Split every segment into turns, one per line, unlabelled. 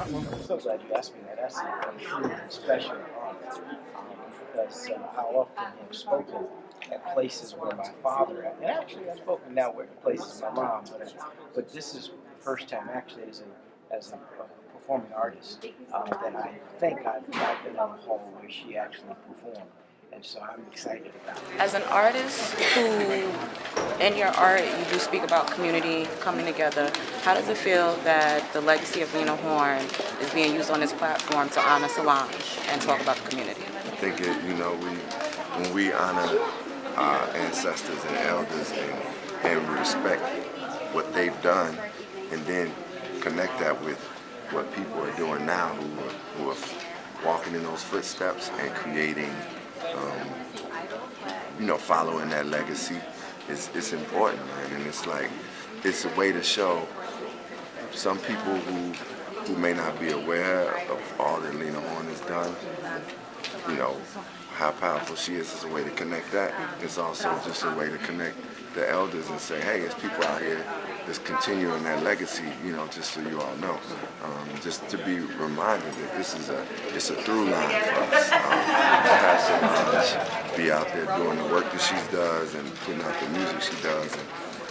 I'm so glad you asked me that. That's a truly special honor because how often I've spoken at places where my father, and actually I've spoken now at places my mom, but this is the first time actually as a performing artist that I think I've been in a hall where she actually performed. And so I'm excited about it.
As an artist who, in your art, you do speak about community coming together, how does it feel that the legacy of Lena Horne is being used on this platform to honor Solange and talk about the community?
I think when we honor our ancestors and elders and we respect what they've done, and then connect that with what people are doing now who are walking in those footsteps and creating, following that legacy, it's important, man. And it's a way to show some people who may not be aware of all that Lena Horne has done, how powerful she is. It's a way to connect that. It's also just a way to connect the elders and say, hey, there's people out here that's continuing that legacy, just so you all know. Just to be reminded that it's a through line for us. To have Solange be out there doing the work that she does and putting out the music she does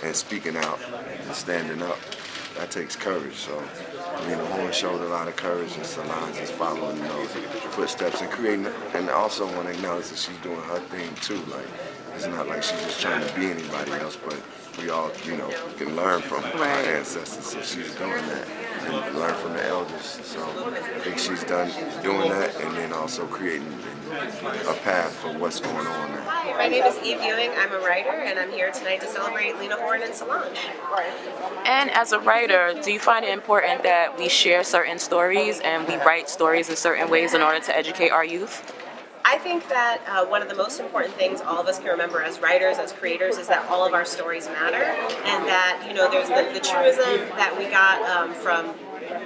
and speaking out and standing up, that takes courage. So Lena Horne showed a lot of courage, and Solange is following in those footsteps and creating. And I also want to acknowledge that she's doing her thing too. Like, it's not like she's just trying to be anybody else, but we all, can learn from our ancestors. So she's doing that and learn from the elders. So I think she's done doing that, and then also creating a path for what's going on now.
Hi, my name is Eve Ewing. I'm a writer, and I'm here tonight to celebrate Lena Horne and Solange.
And as a writer, do you find it important that we share certain stories and we write stories in certain ways in order to educate our youth?
I think that one of the most important things all of us can remember as writers, as creators, is that all of our stories matter, and that there's the truism that we got from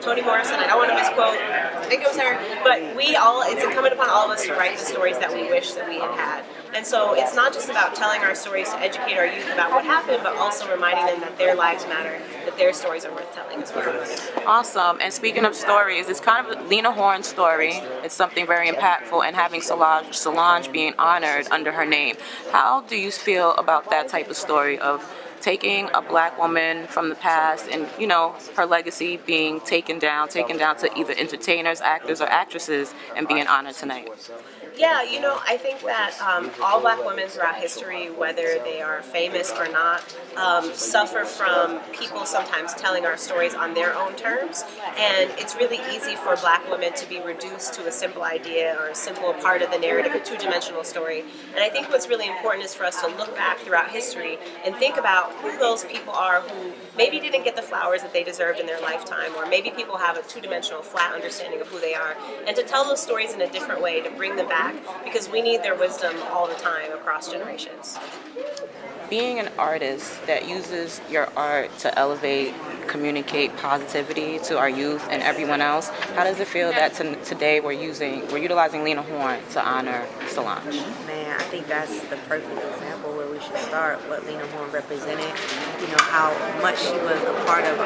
Toni Morrison. I don't want to misquote, I think it was her, but it's incumbent upon all of us to write the stories that we wish that we had had. And so it's not just about telling our stories to educate our youth about what happened, but also reminding them that their lives matter, that their stories are worth telling as well.
Awesome. And speaking of stories, it's kind of Lena Horne's story. It's something very impactful, and having Solange being honored under her name. How do you feel about that type of story of taking a black woman from the past and, her legacy being taken down to either entertainers, actors, or actresses and being honored tonight?
Yeah, I think that all black women throughout history, whether they are famous or not, suffer from people sometimes telling our stories on their own terms. And it's really easy for black women to be reduced to a simple idea or a simple part of the narrative, a two-dimensional story. And I think what's really important is for us to look back throughout history and think about who those people are who maybe didn't get the flowers that they deserved in their lifetime, or maybe people have a two-dimensional, flat understanding of who they are, and to tell those stories in a different way, to bring them back, because we need their wisdom all the time across generations.
Being an artist that uses your art to elevate, communicate positivity to our youth and everyone else, how does it feel that today we're utilizing Lena Horne to honor Solange?
Man, I think that's the perfect example where we should start, what Lena Horne represented, how much she was a part of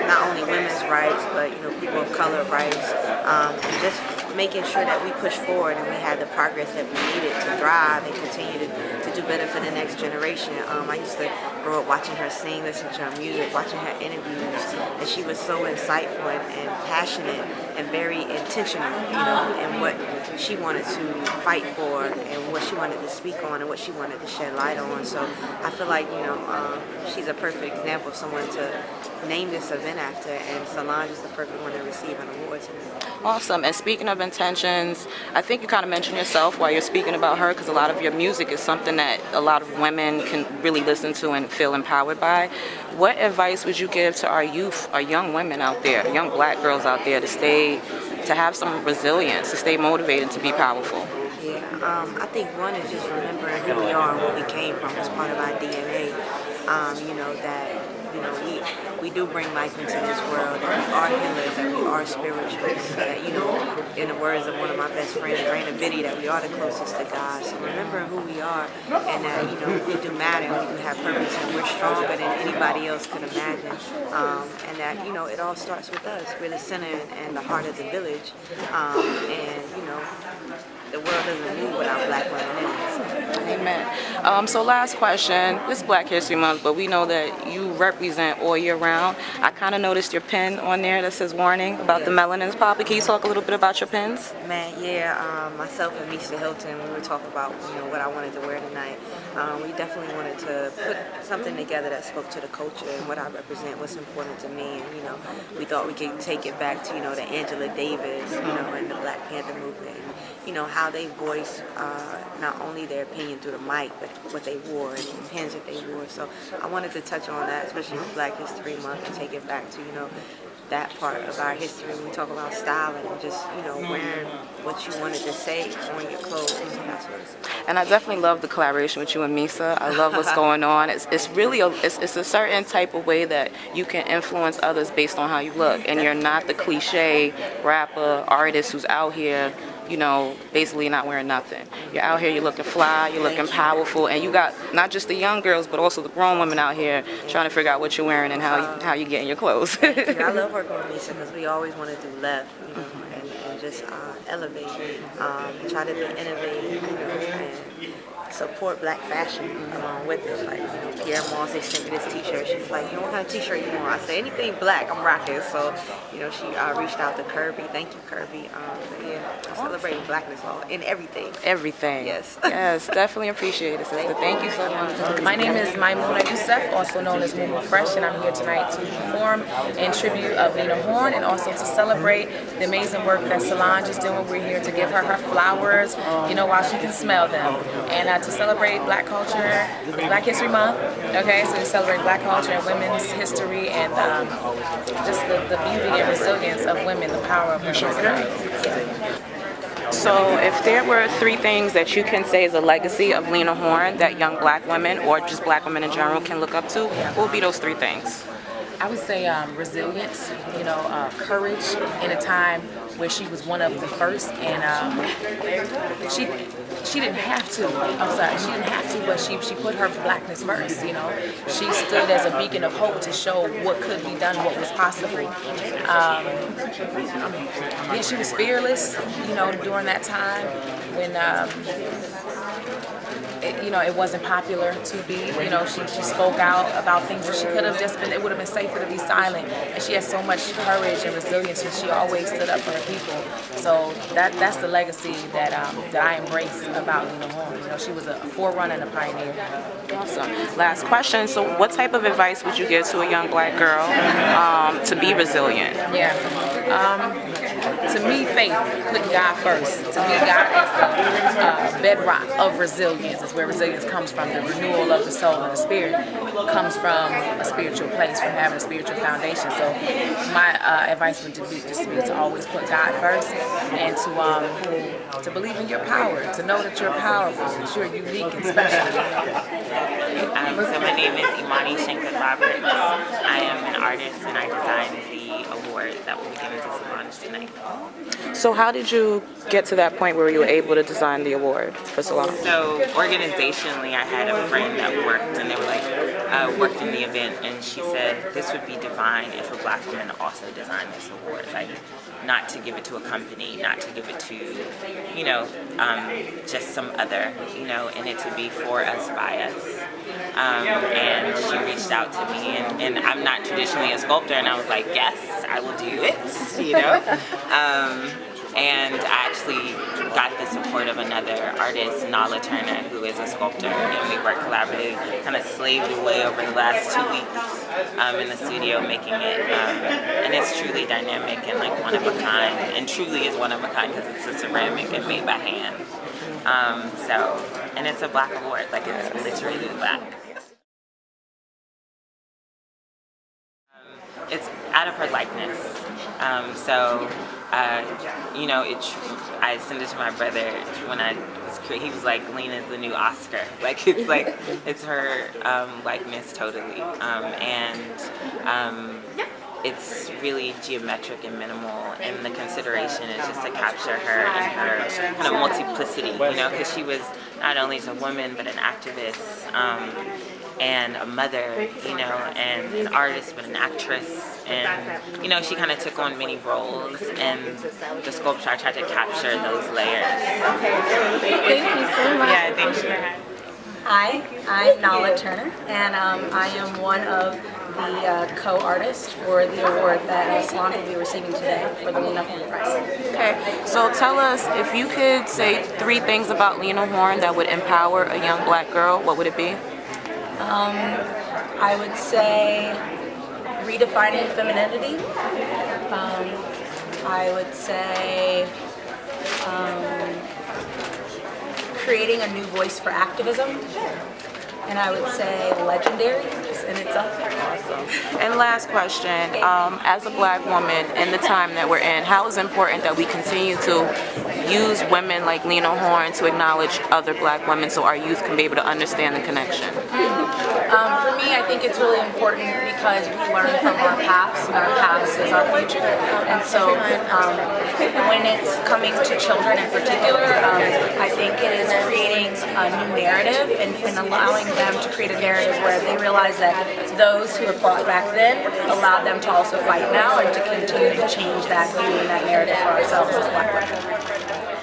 not only women's rights, but people of color rights, and just making sure that we push forward and we had the progress that we needed to thrive and continue to do better for the next generation. I used to grow up watching her sing, listening to her music, watching her interviews, and she was so insightful and passionate and very intentional, in what she wanted to fight for and what she wanted to speak on and what she wanted to shed light on. So I feel like, she's a perfect example of someone to name this event after, and Solange is the perfect one to receive an award tonight.
Awesome. And speaking of intentions, I think you kind of mentioned yourself while you're speaking about her, because a lot of your music is something that a lot of women can really listen to and feel empowered by. What advice would you give to our youth, our young women out there, young black girls out there, to have some resilience, to stay motivated, to be powerful?
Yeah, I think one is just remembering who we are and where we came from as part of our DNA. That you know, we do bring life into this world, that we are healers, that we are spiritual, that, you know, in the words of one of my best friends, Raina Biddy, that we are the closest to God. So remembering who we are, and that, you know, we do matter, and we do have purpose, and we're stronger than anybody else could imagine. And that, you know, it all starts with us. We're the center and the heart of the village. And, you know, the world doesn't move without black women in it.
Amen. So last question. This is Black History Month, but we know that you represent all year round. I kind of noticed your pin on there that says warning about the melanin's popping. Can you talk a little bit about your pins?
Man, yeah, myself and Mr. Hilton, we were talking about, you know, what I wanted to wear tonight. We definitely wanted to put something together that spoke to the culture and what I represent, what's important to me. And, you know, we thought we could take it back to, you know, the Angela Davis, you know, and the Black Panther movement. You know, how they voice not only their opinion through the mic, but what they wore and the pins that they wore. So I wanted to touch on that, especially with Black History Month, and take it back to, you know, that part of our history. When we talk about styling and just, you know, wearing what you wanted to say on your clothes. So that's what it's about.
And I definitely love the collaboration with you and Misa. I love what's going on. It's really it's a certain type of way that you can influence others based on how you look, and you're not the cliche rapper artist who's out here, you know, basically not wearing nothing. You're out here, you're looking fly, you're looking powerful, and you got not just the young girls, but also the grown women out here trying to figure out what you're wearing and how you get in your clothes.
I love working with Lisa because we always want to do left, you know, and just elevate, and try to be innovative, you know, and support black fashion along with it. Like, you know, Pierre Moss, they sent me this t-shirt. She was like, you know, what kind of t-shirt you want? I said, anything black, I'm rocking. So, you know, she reached out to Kirby. Thank you, Kirby. Yeah, celebrating blackness all in everything.
Everything.
Yes.
Yes, definitely appreciate it, sister. Thank you so much.
My name is Maimouna Youssef, also known as Mumu Fresh, and I'm here tonight to perform in tribute of Lena Horne and also to celebrate the amazing work that Solange is doing. We're here to give her her flowers, you know, while she can smell them. And to celebrate Black culture, Black History Month, okay? So we celebrate Black culture and women's history and just the beauty and resilience of women, the power of women tonight. Yeah.
So if there were 3 things that you can say is a legacy of Lena Horne that young black women or just black women in general can look up to, what would be those 3 things?
I would say resilience, you know, courage in a time where she was one of the first, and she didn't have to. I'm sorry, she didn't have to, but she put her blackness first. You know, she stood as a beacon of hope to show what could be done, what was possible. Yeah, she was fearless. You know, during that time when. You know, it wasn't popular to be, you know, she spoke out about things that she could have just been, it would have been safer to be silent. And she has so much courage and resilience, and she always stood up for her people. So that's the legacy that I embrace about Lena Horne. You know, she was a forerunner and a pioneer.
Awesome. Last question. So what type of advice would you give to a young black girl to be resilient?
Yeah. To me, faith, putting God first. To me, God is the bedrock of resilience. It's where resilience comes from. The renewal of the soul and the spirit comes from a spiritual place, from having a spiritual foundation. So my advice would be to always put God first, and to believe in your power, to know that you're powerful, that you're unique and special.
So my name is Imani Shankar Roberts. I am an artist, and I designed the award that will be given to Solange tonight.
So how did you get to that point where you were able to design the award for Solange?
So organizationally, I had a friend that worked, and they were like, worked in the event, and she said this would be divine if a black woman also designed this award. Like, not to give it to a company, not to give it to, you know, just some other, you know, and it to be for us, by us. And she reached out to me, and I'm not traditionally a sculptor, and I was like, yes, I will do it, you know. And I actually got the support of another artist, Nala Turner, who is a sculptor, and we worked collaboratively, kind of slaved away over the last 2 weeks in the studio making it. And it's truly dynamic and like one of a kind, and truly is one of a kind because it's a ceramic and made by hand. And it's a black award, like it's literally black. It's out of her likeness. you know, I sent it to my brother when I was he was like, Lena's the new Oscar. Like, it's like, it's her likeness totally. It's really geometric and minimal, and the consideration is just to capture her and her kind of multiplicity, you know, because she was not only a woman, but an activist, and a mother, you know, and an artist, but an actress, and, you know, she kind of took on many roles, and the sculpture, I tried to capture those layers.
Thank you so much.
Yeah, thanks for having me.
Hi, I'm Nala Turner, and I am one of the co-artists for the award that Solange will be receiving today for the Lena Horne Prize.
Okay, so tell us, if you could say 3 things about Lena Horne that would empower a young black girl, what would it be?
I would say redefining femininity. I would say creating a new voice for activism. And I would say legendary just in itself.
Awesome. And last question, as a black woman in the time that we're in, how is it important that we continue to use women like Lena Horne to acknowledge other black women so our youth can be able to understand the connection?
For me, I think it's really important because we learn from our past, and our past is our future. And so when it's coming to children in particular, I think it is creating a new narrative and allowing them to create a narrative where they realize that those who have fought back then allowed them to also fight now, and to continue to change that view and that narrative for ourselves as black women.